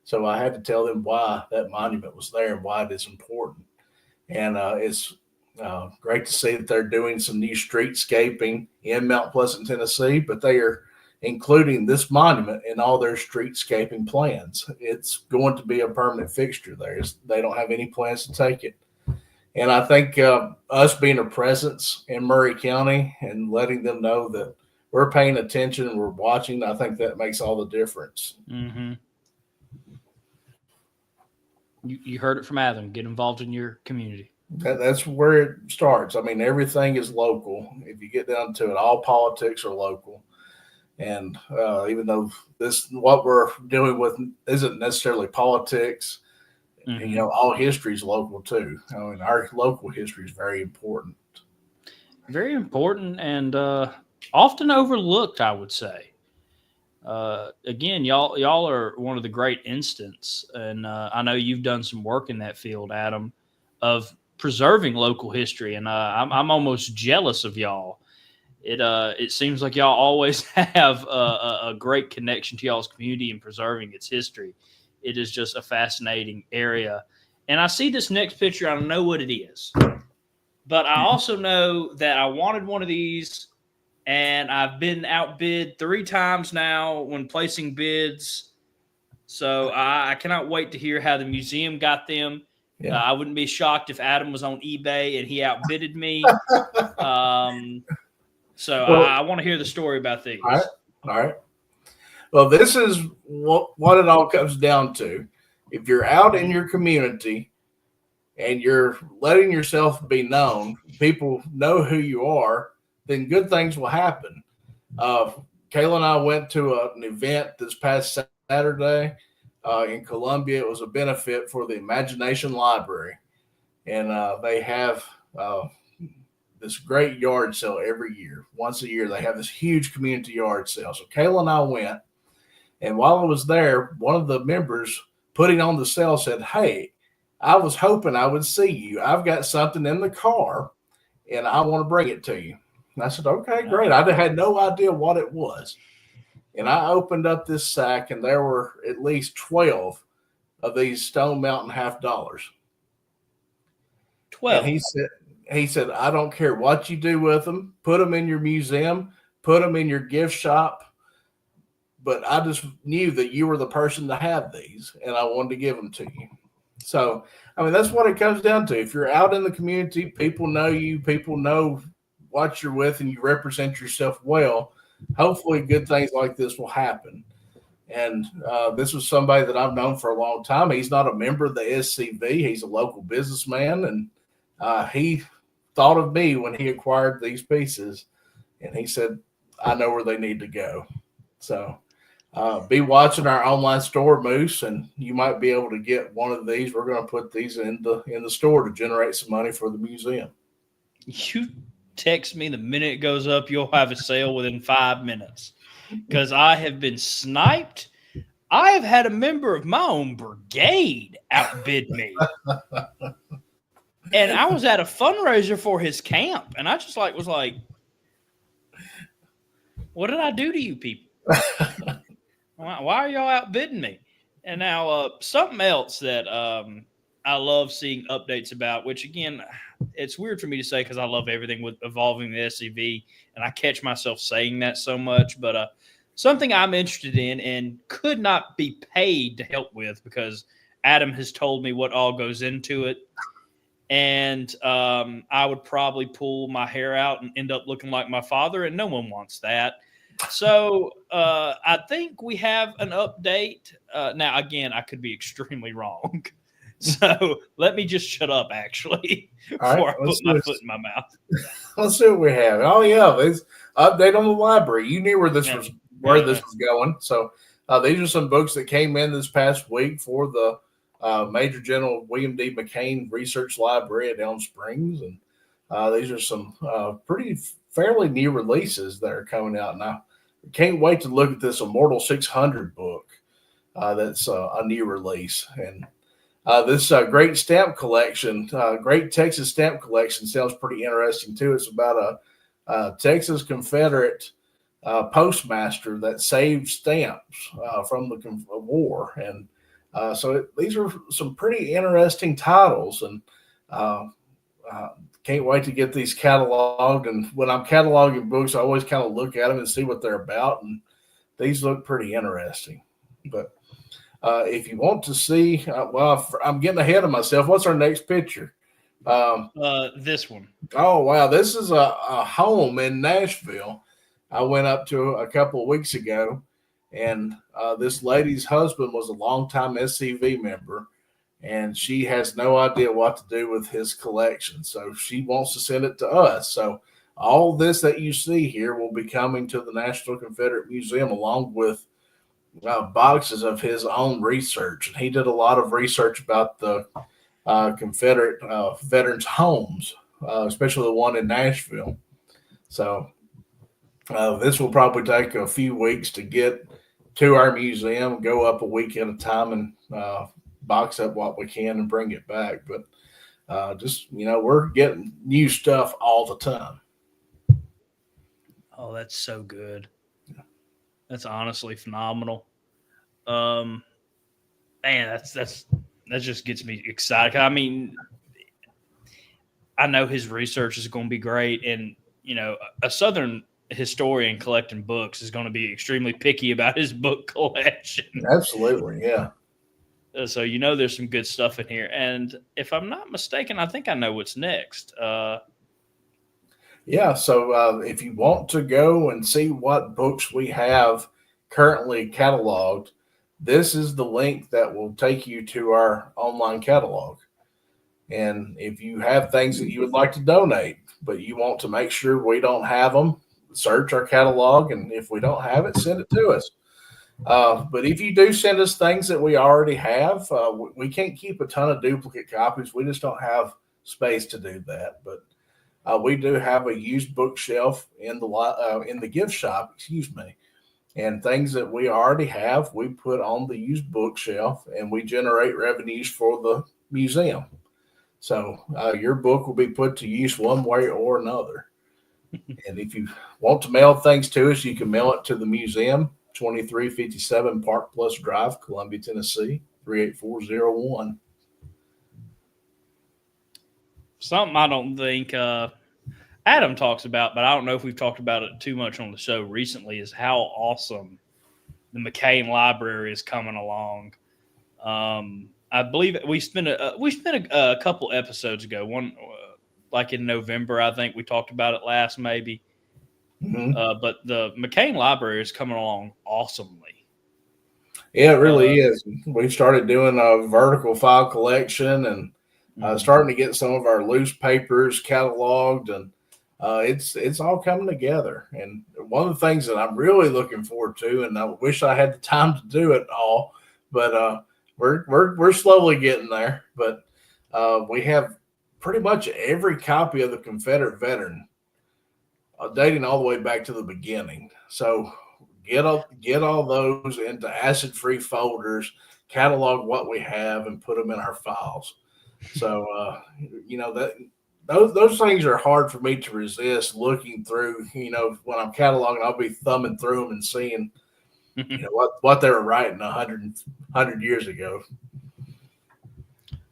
So I had to tell them why that monument was there and why it is important. And it's great to see that they're doing some new streetscaping in Mount Pleasant, Tennessee, but they are including this monument in all their streetscaping plans. It's going to be a permanent fixture there. They don't have any plans to take it. And I think us being a presence in Maury County and letting them know that we're paying attention and we're watching, I think that makes all the difference. Mm-hmm. You heard it from Adam. Get involved in your community. That's where it starts. I mean, everything is local. If you get down to it, all politics are local. And even though what we're dealing with isn't necessarily politics, all history is local too. I mean, our local history is very important. Very important and often overlooked, I would say. Again, y'all are one of the great instances, and I know you've done some work in that field, Adam, of preserving local history, and I'm almost jealous of y'all. It seems like y'all always have a great connection to y'all's community and preserving its history. It is just a fascinating area. And I see this next picture. I don't know what it is. But I also know that I wanted one of these, and I've been outbid 3 times now when placing bids. So I cannot wait to hear how the museum got them. Yeah. I wouldn't be shocked if Adam was on eBay and he outbidded me. So Well, I want to hear the story about these. All right. Well, this is what it all comes down to. If you're out in your community and you're letting yourself be known, people know who you are, then good things will happen. Kayla and I went to an event this past Saturday in Columbia. It was a benefit for the Imagination Library. And they have this great yard sale every year. Once a year, they have this huge community yard sale. So Kayla and I went. And while I was there, one of the members putting on the sale said, "Hey, I was hoping I would see you. I've got something in the car and I want to bring it to you." And I said, "Okay, great." I had no idea what it was. And I opened up this sack and there were at least 12 of these Stone Mountain $50. 12. And he said, "I don't care what you do with them. Put them in your museum, put them in your gift shop. But I just knew that you were the person to have these, and I wanted to give them to you." So, I mean, that's what it comes down to. If you're out in the community, people know you, people know what you're with, and you represent yourself well. Hopefully, good things like this will happen. And this was somebody that I've known for a long time. He's not a member of the SCV. He's a local businessman, and he thought of me when he acquired these pieces, and he said, "I know where they need to go." So be watching our online store, Moose, and you might be able to get one of these. We're going to put these in the store to generate some money for the museum. You text me the minute it goes up, you'll have a sale within 5 minutes, because I have been sniped. I have had a member of my own brigade outbid me. And I was at a fundraiser for his camp, and I just was like, what did I do to you people? Why are y'all outbidding me? And now something else that I love seeing updates about, which again, it's weird for me to say because I love everything with evolving the SCV, and I catch myself saying that so much. But something I'm interested in and could not be paid to help with because Adam has told me what all goes into it. And I would probably pull my hair out and end up looking like my father, and no one wants that. So I think we have an update. Now, again, I could be extremely wrong. So let me just shut up, actually, before I put my foot in my mouth. Let's see what we have. Oh, yeah, there's update on the library. You knew where this was going. So these are some books that came in this past week for the Major General William D. McCain Research Library at Elm Springs. And these are some fairly new releases that are coming out now. Can't wait to look at this Immortal 600 book. That's a new release. And this great stamp collection, Great Texas Stamp Collection, sounds pretty interesting too. It's about a Texas Confederate postmaster that saved stamps from the war. And so these are some pretty interesting titles. And can't wait to get these cataloged. And when I'm cataloging books, I always kind of look at them and see what they're about. And these look pretty interesting. But if you want to see, I'm getting ahead of myself. What's our next picture? This one. Oh, wow. This is a home in Nashville. I went up to a couple of weeks ago, and this lady's husband was a longtime SCV member. And she has no idea what to do with his collection. So she wants to send it to us. So all this that you see here will be coming to the National Confederate Museum along with boxes of his own research. And he did a lot of research about the Confederate veterans' homes, especially the one in Nashville. So this will probably take a few weeks to get to our museum, go up a week at a time, and box up what we can and bring it back. But we're getting new stuff all the time. Oh, that's so good. That's honestly phenomenal. Man, that just gets me excited. I mean, I know his research is going to be great, and a Southern historian collecting books is going to be extremely picky about his book collection. Absolutely, yeah. So you know there's some good stuff in here. And if I'm not mistaken, I think I know what's next. Yeah, so if you want to go and see what books we have currently cataloged, this is the link that will take you to our online catalog. And if you have things that you would like to donate, but you want to make sure we don't have them, search our catalog. And if we don't have it, send it to us. But if you do send us things that we already have, we can't keep a ton of duplicate copies. We just don't have space to do that. But we do have a used bookshelf in the gift shop, excuse me. And things that we already have, we put on the used bookshelf, and we generate revenues for the museum. So your book will be put to use one way or another. And if you want to mail things to us, you can mail it to the museum, 2357 Park Plus Drive, Columbia, Tennessee, 38401. Something I don't think Adam talks about, but I don't know if we've talked about it too much on the show recently, is how awesome the McCain Library is coming along. I believe we spent a couple episodes ago, one like in November, I think we talked about it last, maybe. Mm-hmm. But the McCain Library is coming along awesomely. Yeah, it really is. We started doing a vertical file collection and starting to get some of our loose papers cataloged, and it's all coming together. And one of the things that I'm really looking forward to, and I wish I had the time to do it all, but we're slowly getting there. But we have pretty much every copy of the Confederate Veteran, dating all the way back to the beginning. So get all those into acid-free folders, catalog what we have, and put them in our files. So that those things are hard for me to resist looking through. When I'm cataloging, I'll be thumbing through them and seeing what they were writing 100 years ago.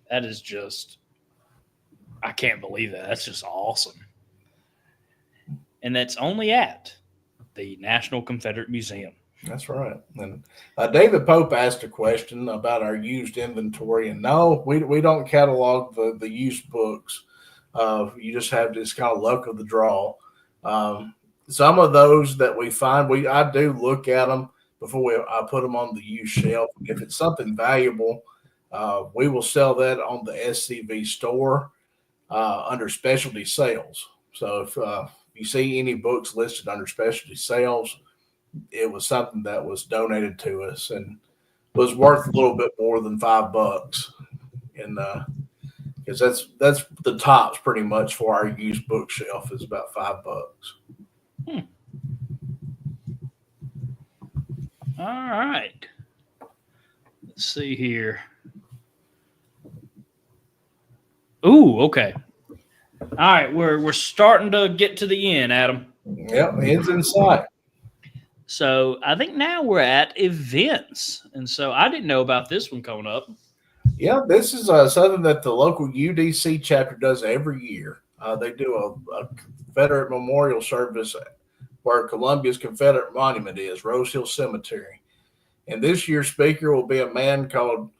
That is just, I can't believe that. That's just awesome. And that's only at the National Confederate Museum. That's right. And David Pope asked a question about our used inventory, and no, we don't catalog the used books. You just have this kind of luck of the draw. Some of those that we find, I do look at them before I put them on the used shelf. If it's something valuable, we will sell that on the SCV store under specialty sales. So if you see any books listed under specialty sales, it was something that was donated to us and was worth a little bit more than $5. And because that's the tops pretty much for our used bookshelf is about $5. All right. Let's see here. Ooh, okay. All right, we're starting to get to the end, Adam. Yep, end's in sight. So I think now we're at events, and so I didn't know about this one coming up. Yeah, this is something that the local UDC chapter does every year. They do a Confederate memorial service where Columbia's Confederate monument is, Rose Hill Cemetery. And this year's speaker will be a man called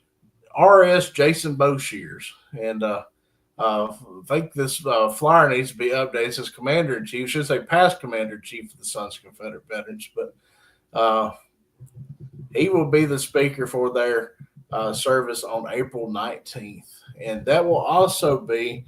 R.S. Jason Boshears. And I think this flyer needs to be updated. It says Commander-in-Chief. Should say past Commander-in-Chief of the Sons of Confederate Veterans. But he will be the speaker for their service on April 19th. And that will also be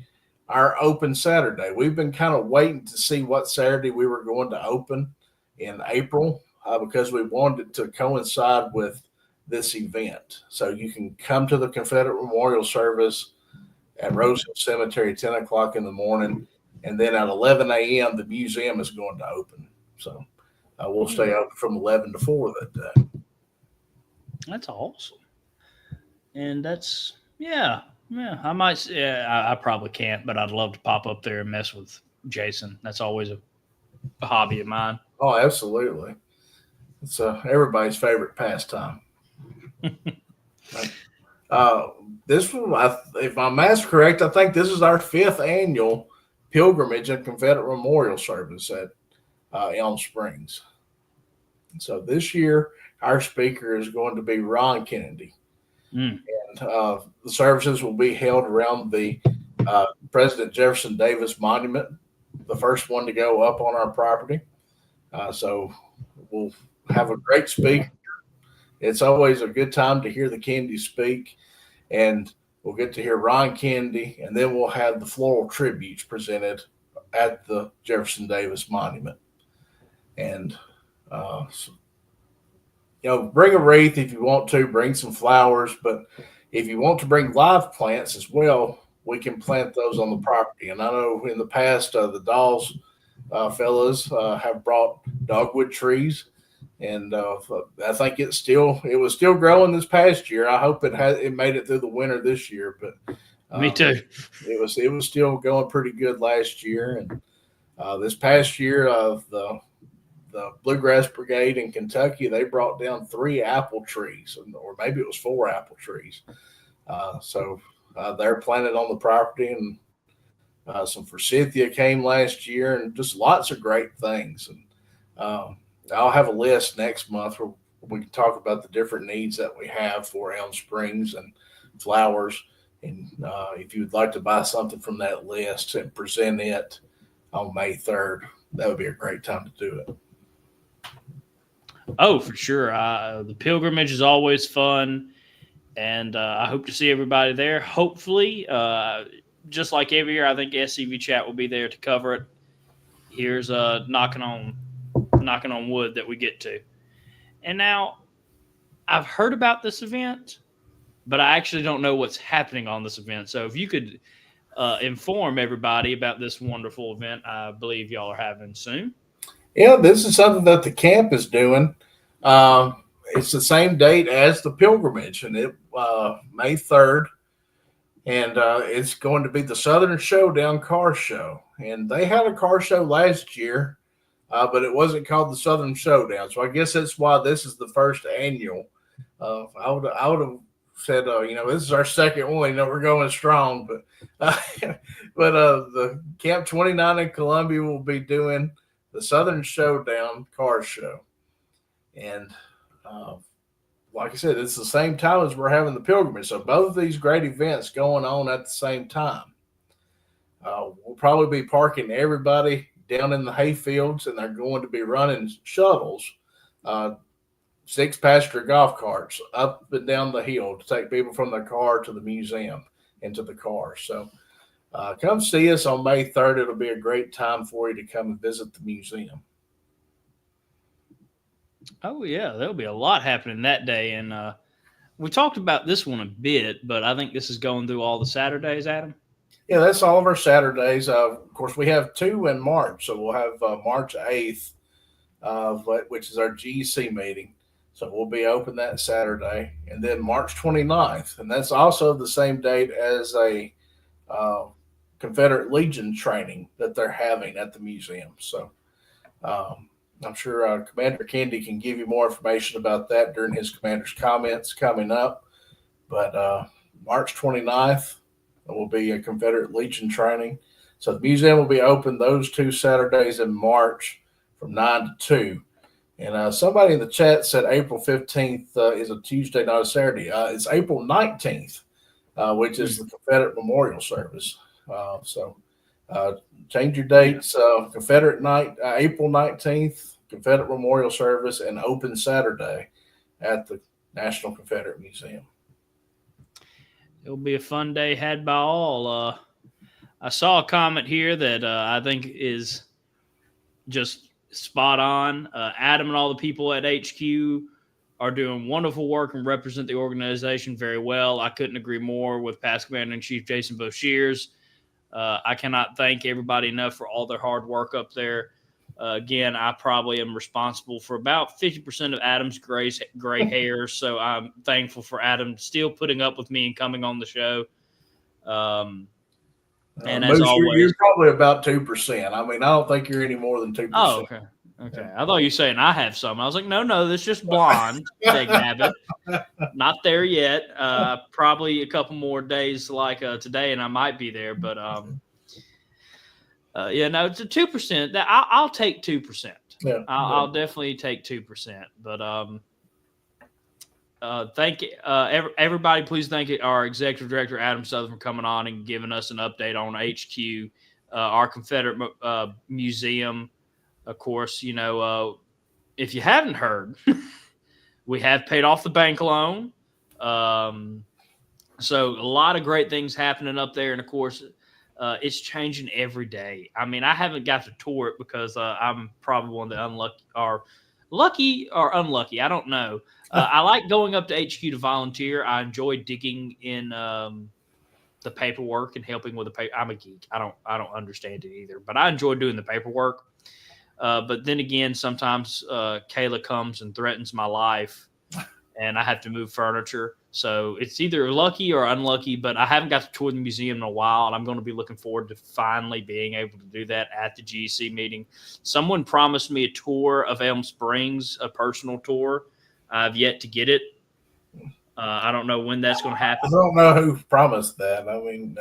our open Saturday. We've been kind of waiting to see what Saturday we were going to open in April because we wanted it to coincide with this event. So you can come to the Confederate Memorial Service at Rose Hill Cemetery at 10 o'clock in the morning. And then at 11 a.m., the museum is going to open. So we'll stay open from 11 to 4 that day. That's awesome. And that's, yeah, I might, I probably can't, but I'd love to pop up there and mess with Jason. That's always a hobby of mine. Oh, absolutely. It's everybody's favorite pastime. This one, if my math's correct, I think this is our 5th annual pilgrimage and Confederate Memorial Service at Elm Springs. So this year, our speaker is going to be Ron Kennedy. Mm. And the services will be held around the President Jefferson Davis Monument, the first one to go up on our property. So we'll have a great speaker. It's always a good time to hear the Kennedy speak, and we'll get to hear Ron Kennedy, and then we'll have the floral tributes presented at the Jefferson Davis Monument. And bring a wreath if you want to, bring some flowers, but if you want to bring live plants as well, we can plant those on the property. And I know in the past, the Dawes fellas have brought dogwood trees, and I think it was still growing this past year. I hope it made it through the winter this year, but Me too. It was still going pretty good last year, and this past year, the Bluegrass Brigade in Kentucky, they brought down 3 apple trees, or maybe it was 4 apple trees. So they're planted on the property, and some forsythia came last year, and just lots of great things. And I'll have a list next month where we can talk about the different needs that we have for Elm Springs and flowers. And if you would like to buy something from that list and present it on May 3rd, that would be a great time to do it. Oh, for sure. The pilgrimage is always fun, and I hope to see everybody there. Hopefully, just like every year, I think SCV Chat will be there to cover it. Here's knocking on wood that we get to. And now, I've heard about this event, but I actually don't know what's happening on this event. So if you could inform everybody about this wonderful event I believe y'all are having soon. Yeah, this is something that the camp is doing. It's the same date as the pilgrimage, and it May 3rd, and it's going to be the Southern Showdown Car Show. And they had a car show last year, but it wasn't called the Southern Showdown. So I guess that's why this is the first annual. I would have said, this is our second one. We're going strong, but the Camp 29 in Columbia will be doing the Southern Showdown Car Show. And like I said, it's the same time as we're having the pilgrimage. So both of these great events going on at the same time. We'll probably be parking everybody down in the hay fields, and they're going to be running shuttles, 6-passenger golf carts up and down the hill to take people from their car to the museum and to the car. So come see us on May 3rd. It'll be a great time for you to come and visit the museum. Oh, yeah, there'll be a lot happening that day. And we talked about this one a bit, but I think this is going through all the Saturdays, Adam. Yeah, that's all of our Saturdays. Of course, we have 2 in March. So we'll have March 8th, which is our GEC meeting. So we'll be open that Saturday. And then March 29th. And that's also the same date as a Confederate Legion training that they're having at the museum. So I'm sure Commander Kennedy can give you more information about that during his commander's comments coming up. But March 29th will be a Confederate Legion training. So the museum will be open those 2 Saturdays in March from 9 to 2. And somebody in the chat said April 15th is a Tuesday, not a Saturday. It's April 19th, which is the Confederate Memorial Service. So change your dates. Confederate night, April 19th, Confederate Memorial Service, and open Saturday at the National Confederate Museum. It'll be a fun day had by all. I saw a comment here that I think is just spot on. Adam and all the people at HQ are doing wonderful work and represent the organization very well. I couldn't agree more with past Commander-in-Chief Jason Boshears. I cannot thank everybody enough for all their hard work up there. Again, I probably am responsible for about 50% of Adam's gray hairs, so I'm thankful for Adam still putting up with me and coming on the show. And as always, you're probably about 2%. I mean, I don't think you're any more than 2%. Oh, okay. Okay. I thought you were saying I have some. I was like, no, that's just blonde. Big habit. Not there yet. Probably a couple more days like today, and I might be there. But it's a 2%. That I'll take 2%. Yeah, I'll definitely take 2%. But Everybody. Please thank our executive director Adam Southern for coming on and giving us an update on HQ, our Confederate Museum. Of course, if you haven't heard, we have paid off the bank loan. So a lot of great things happening up there, and of course, it's changing every day. I mean, I haven't got to tour it because I'm probably one of the lucky or unlucky. I don't know. I like going up to HQ to volunteer. I enjoy digging in the paperwork and helping with the paper. I'm a geek. I don't understand it either, but I enjoy doing the paperwork. But then again, sometimes Kayla comes and threatens my life, and I have to move furniture. So it's either lucky or unlucky, but I haven't got to tour the museum in a while, and I'm going to be looking forward to finally being able to do that at the GEC meeting. Someone promised me a tour of Elm Springs, a personal tour. I've yet to get it. I don't know when that's going to happen. I don't know who promised that. I mean,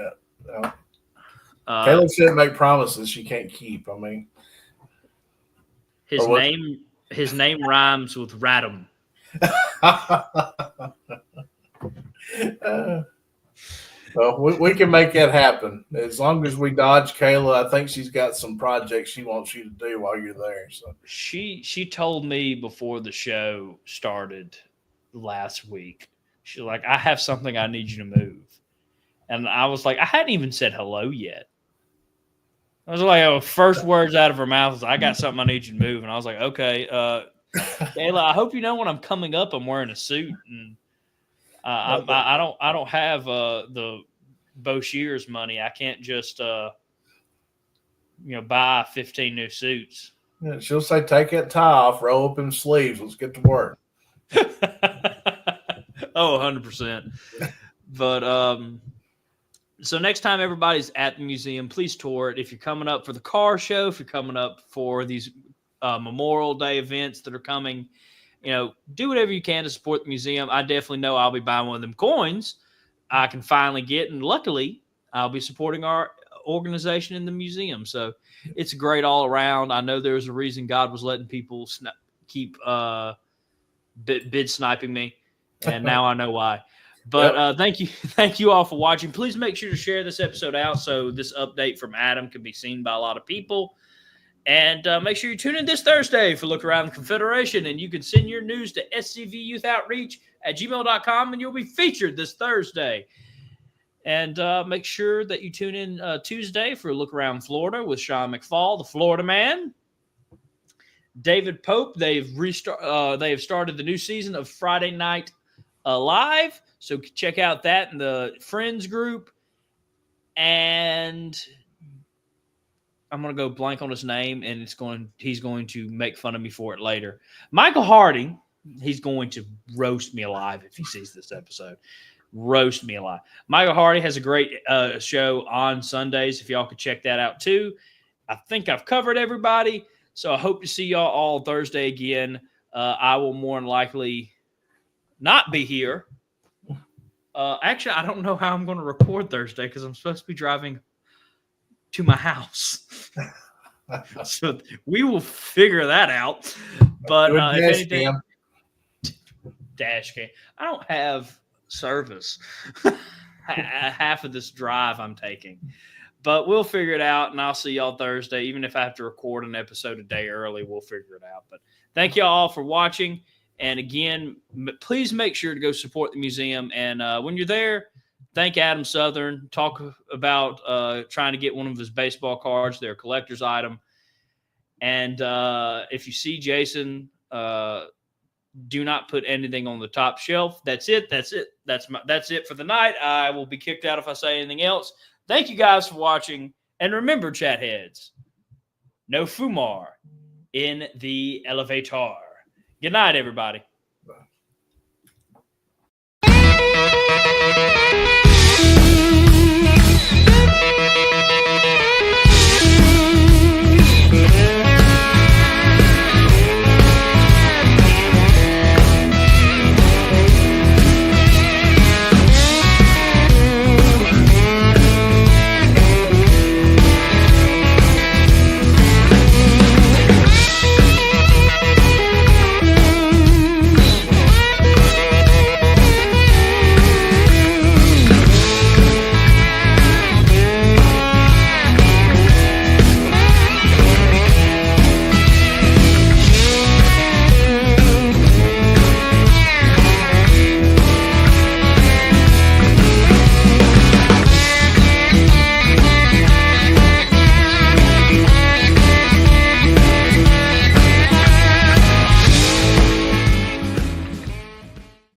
Kayla shouldn't make promises she can't keep. I mean, his name rhymes with Radom. Well, we can make that happen as long as we dodge Kayla. I think she's got some projects she wants you to do while you're there. So she told me before the show started last week. She's like, I have something I need you to move, and I was like, I hadn't even said hello yet. I was like, first words out of her mouth was, I got something I need you to move, and I was like, okay, Kayla, I hope you know when I'm coming up, I'm wearing a suit, and I don't have the Boshears money. I can't just buy 15 new suits. Yeah, she'll say, take that tie off, roll up in sleeves. Let's get to work. 100%. But so next time everybody's at the museum, please tour it. If you're coming up for the car show, if you're coming up for these Memorial Day events that are coming, do whatever you can to support the museum. I definitely know I'll be buying one of them coins I can finally get, and luckily I'll be supporting our organization in the museum. So it's great all around. I know there's a reason God was letting people keep bid sniping me, and now I know why. But thank you all for watching. Please make sure to share this episode out so this update from Adam can be seen by a lot of people. And make sure you tune in this Thursday for Look Around the Confederation. And you can send your news to scvyouth@gmail.com, and you'll be featured this Thursday. And make sure that you tune in Tuesday for Look Around Florida with Sean McFall, the Florida man. David Pope, they have started the new season of Friday Night Live. So check out that in the Friends group. And I'm going to go blank on his name, and he's going to make fun of me for it later. Michael Harding, he's going to roast me alive if he sees this episode. Roast me alive. Michael Harding has a great show on Sundays. If y'all could check that out too. I think I've covered everybody. So I hope to see y'all all Thursday again. I will more than likely not be here. Actually, I don't know how I'm going to record Thursday because I'm supposed to be driving to my house. So we will figure that out. But if anything, dash cam. I don't have service. Half of this drive I'm taking. But we'll figure it out, and I'll see y'all Thursday. Even if I have to record an episode a day early, we'll figure it out. But thank you all for watching. And again, please make sure to go support the museum. And when you're there, thank Adam Southern. Talk about trying to get one of his baseball cards. They're a collector's item. And if you see Jason, do not put anything on the top shelf. That's it. That's it. That's it for the night. I will be kicked out if I say anything else. Thank you guys for watching. And remember, chat heads, no fumar in the elevator. Good night, everybody. Bye.